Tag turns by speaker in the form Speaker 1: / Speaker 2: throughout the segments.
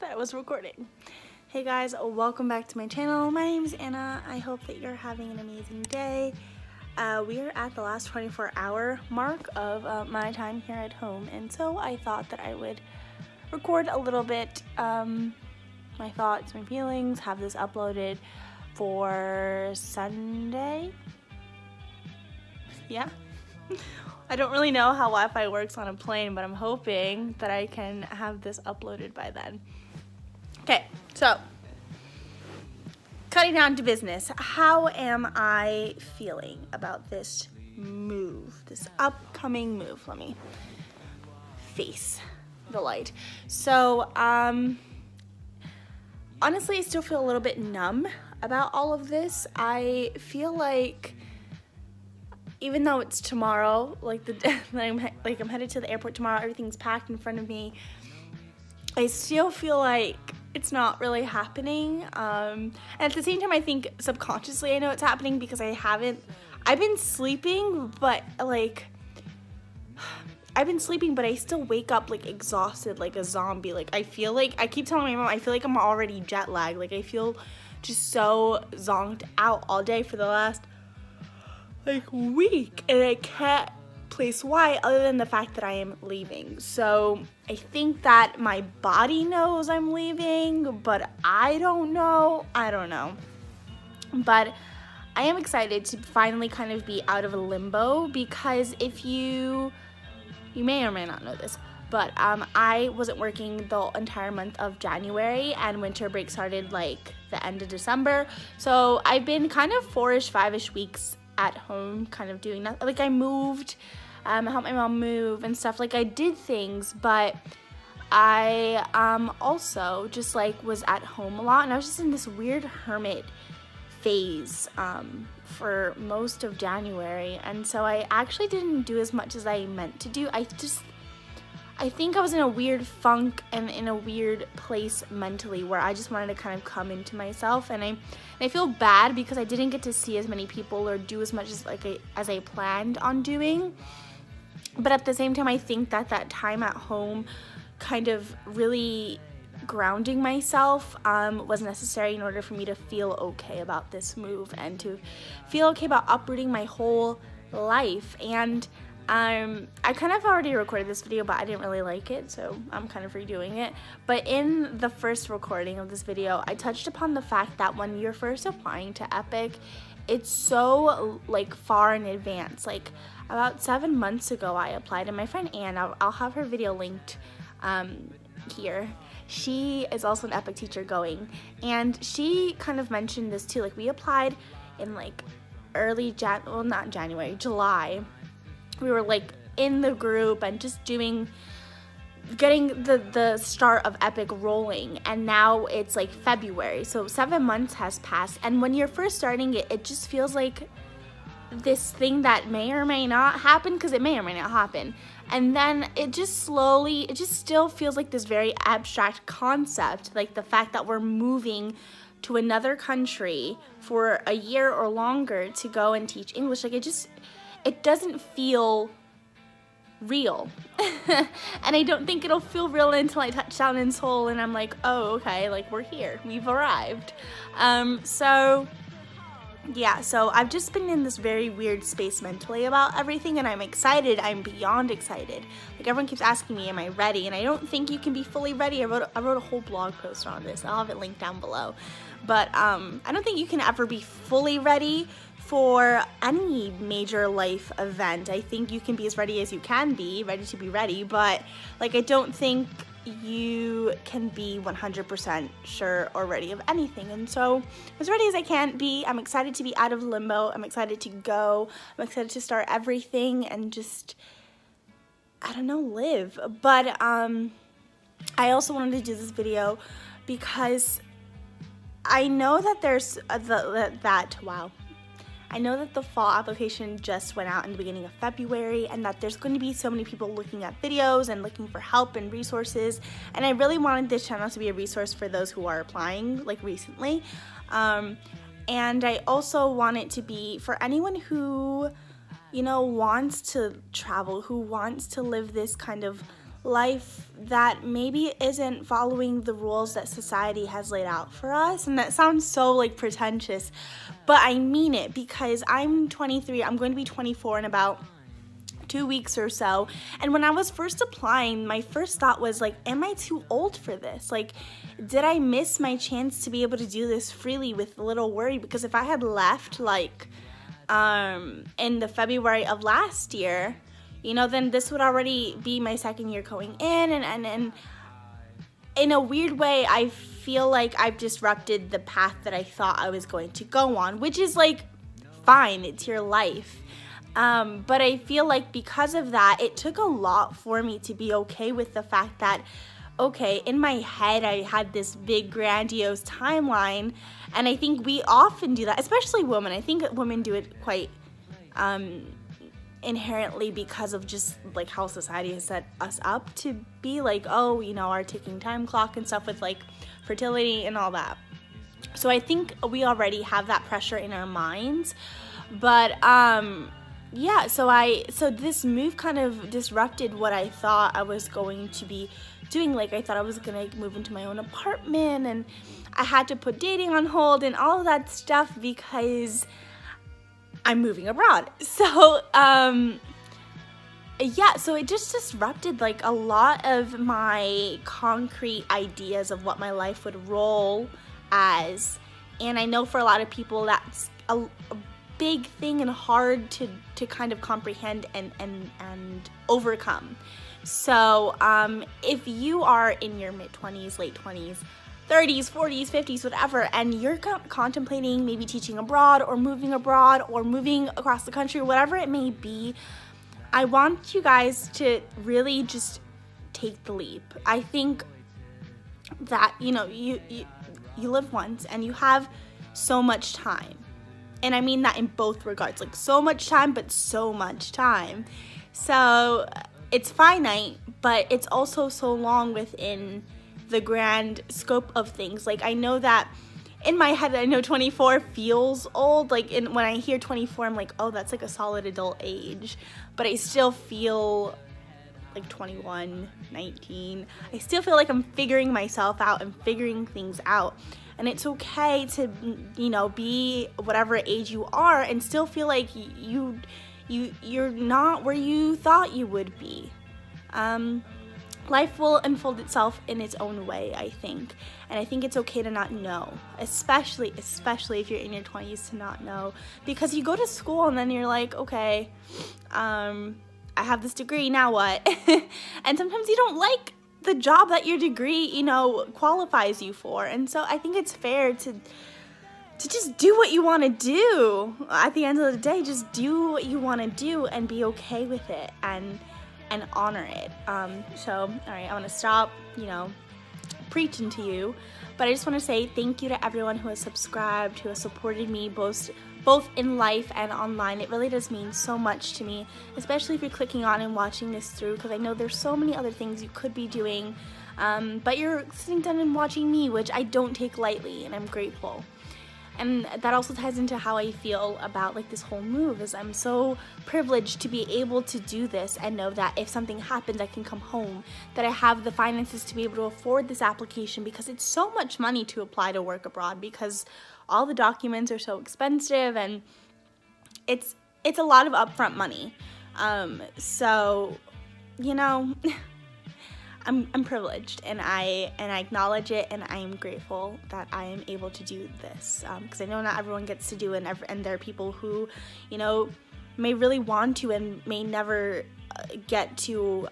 Speaker 1: that I was recording. Hey guys, welcome back to my channel. My name is Anna. I hope that you're having an amazing day. We are at the last 24-hour mark of my time here at home, and so I thought that I would record a little bit my thoughts, my feelings, have this uploaded for Sunday. Yeah. I don't really know how Wi-Fi works on a plane, but I'm hoping that I can have this uploaded by then. Okay, so cutting down to business. How am I feeling about this move, this upcoming move? Let me face the light. So, honestly, I still feel a little bit numb about all of this. I feel like even though it's tomorrow, like I'm headed to the airport tomorrow, everything's packed in front of me, I still feel like it's not really happening. And at the same time, I think subconsciously I know it's happening because I've been sleeping, but I still wake up like exhausted, like a zombie. Like I keep telling my mom, I feel like I'm already jet lagged. Like I feel just so zonked out all day for the last week, and I can't place why other than the fact that I am leaving. So I think that my body knows I'm leaving, but I don't know. But I am excited to finally kind of be out of a limbo, because if you may or may not know this, but I wasn't working the entire month of January, and winter break started like the end of December. So I've been kind of 5-ish weeks at home, kind of doing nothing. Like I moved, I helped my mom move and stuff. Like I did things, but I also just was at home a lot, and I was just in this weird hermit phase for most of January, and so I actually didn't do as much as I meant to do. I think I was in a weird funk and in a weird place mentally where I just wanted to kind of come into myself, and I feel bad because I didn't get to see as many people or do as much as I planned on doing. But at the same time, I think that time at home kind of really grounding myself was necessary in order for me to feel okay about this move and to feel okay about uprooting my whole life. And I kind of already recorded this video, but I didn't really like it, so I'm kind of redoing it. But in the first recording of this video, I touched upon the fact that when you're first applying to Epik, it's so far in advance. About 7 months ago, I applied, and my friend Anne, I'll have her video linked here. She is also an Epik teacher going, and she kind of mentioned this too. We applied in July. We were in the group and just getting the start of Epik rolling, and now it's February, so 7 months has passed. And when you're first starting it just feels like this thing that may or may not happen, because it may or may not happen, and then it just still feels like this very abstract concept, like the fact that we're moving to another country for a year or longer to go and teach English. It doesn't feel real. And I don't think it'll feel real until I touch down in Seoul and I'm like, oh, okay, we're here, we've arrived. So I've just been in this very weird space mentally about everything, and I'm excited. I'm beyond excited. Everyone keeps asking me, am I ready? And I don't think you can be fully ready. I wrote a whole blog post on this. I'll have it linked down below. But I don't think you can ever be fully ready for any major life event. I think you can be as ready as you can be, ready to be ready, but I don't think you can be 100% sure or ready of anything. And so as ready as I can be, I'm excited to be out of limbo. I'm excited to go. I'm excited to start everything and just, live. But I also wanted to do this video because I know that there's I know that the fall application just went out in the beginning of February, and that there's going to be so many people looking at videos and looking for help and resources, and I really wanted this channel to be a resource for those who are applying recently, and I also want it to be for anyone who wants to travel, who wants to live this kind of life that maybe isn't following the rules that society has laid out for us. And that sounds so like pretentious, but I mean it, because I'm 23, I'm going to be 24 in about 2 weeks or so. And when I was first applying, my first thought was like, am I too old for this? Like, did I miss my chance to be able to do this freely with little worry? Because if I had left like in the February of last year, you know, then this would already be my second year going in, and in a weird way, I feel like I've disrupted the path that I thought I was going to go on, which is like fine, it's your life. But I feel like because of that, it took a lot for me to be okay with the fact that, okay, in my head, I had this big grandiose timeline, and I think we often do that, especially women. I think women do it quite inherently because of just like how society has set us up to be like, oh, you know, our ticking time clock and stuff with like fertility and all that. So I think we already have that pressure in our minds. But yeah, so this move kind of disrupted what I thought I was going to be doing. Like, I thought I was gonna move into my own apartment, and I had to put dating on hold and all of that stuff because I'm moving abroad. So yeah, so it just disrupted like a lot of my concrete ideas of what my life would roll as. And I know for a lot of people that's a big thing and hard to kind of comprehend and overcome. So if you are in your mid-20s, late 20s, 30s, 40s, 50s, whatever, and you're contemplating maybe teaching abroad or moving across the country, whatever it may be, I want you guys to really just take the leap. I think that, you know, you live once and you have so much time. And I mean that in both regards, like so much time, but so much time. So it's finite, but it's also so long within the grand scope of things. Like, I know that in my head, I know 24 feels old. Like, when I hear 24, I'm like, oh, that's like a solid adult age. But I still feel like 21, 19. I still feel like I'm figuring myself out and figuring things out. And it's okay to, you know, be whatever age you are and still feel like you're not where you thought you would be. Life will unfold itself in its own way, I think. And I think it's okay to not know, especially if you're in your 20s, to not know. Because you go to school and then you're like, okay, I have this degree, now what? And sometimes you don't like the job that your degree, you know, qualifies you for. And so I think it's fair to just do what you want to do. At the end of the day, just do what you want to do and be okay with it and honor it. So, all right, I want to stop, you know, preaching to you, but I just want to say thank you to everyone who has subscribed, who has supported me both in life and online. It really does mean so much to me, especially if you're clicking on and watching this through, because I know there's so many other things you could be doing, but you're sitting down and watching me, which I don't take lightly, and I'm grateful. And that also ties into how I feel about like this whole move, is I'm so privileged to be able to do this and know that if something happens, I can come home, that I have the finances to be able to afford this application, because it's so much money to apply to work abroad, because all the documents are so expensive and it's a lot of upfront money. So, you know, I'm privileged, and I acknowledge it, and I am grateful that I am able to do this, because I know not everyone gets to do it, and there are people who, you know, may really want to and may never get to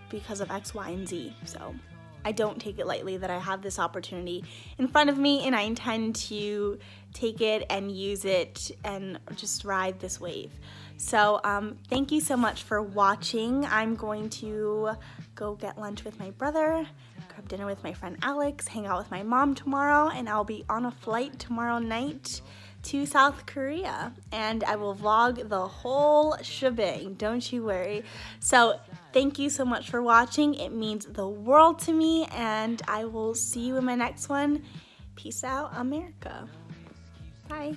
Speaker 1: because of X, Y, and Z. So I don't take it lightly that I have this opportunity in front of me, and I intend to take it and use it and just ride this wave. So thank you so much for watching. I'm going to go get lunch with my brother, grab dinner with my friend Alex, hang out with my mom tomorrow, and I'll be on a flight tomorrow night to South Korea, and I will vlog the whole shebang, don't you worry. So thank you so much for watching. It means the world to me, and I will see you in my next one. Peace out, America. Bye.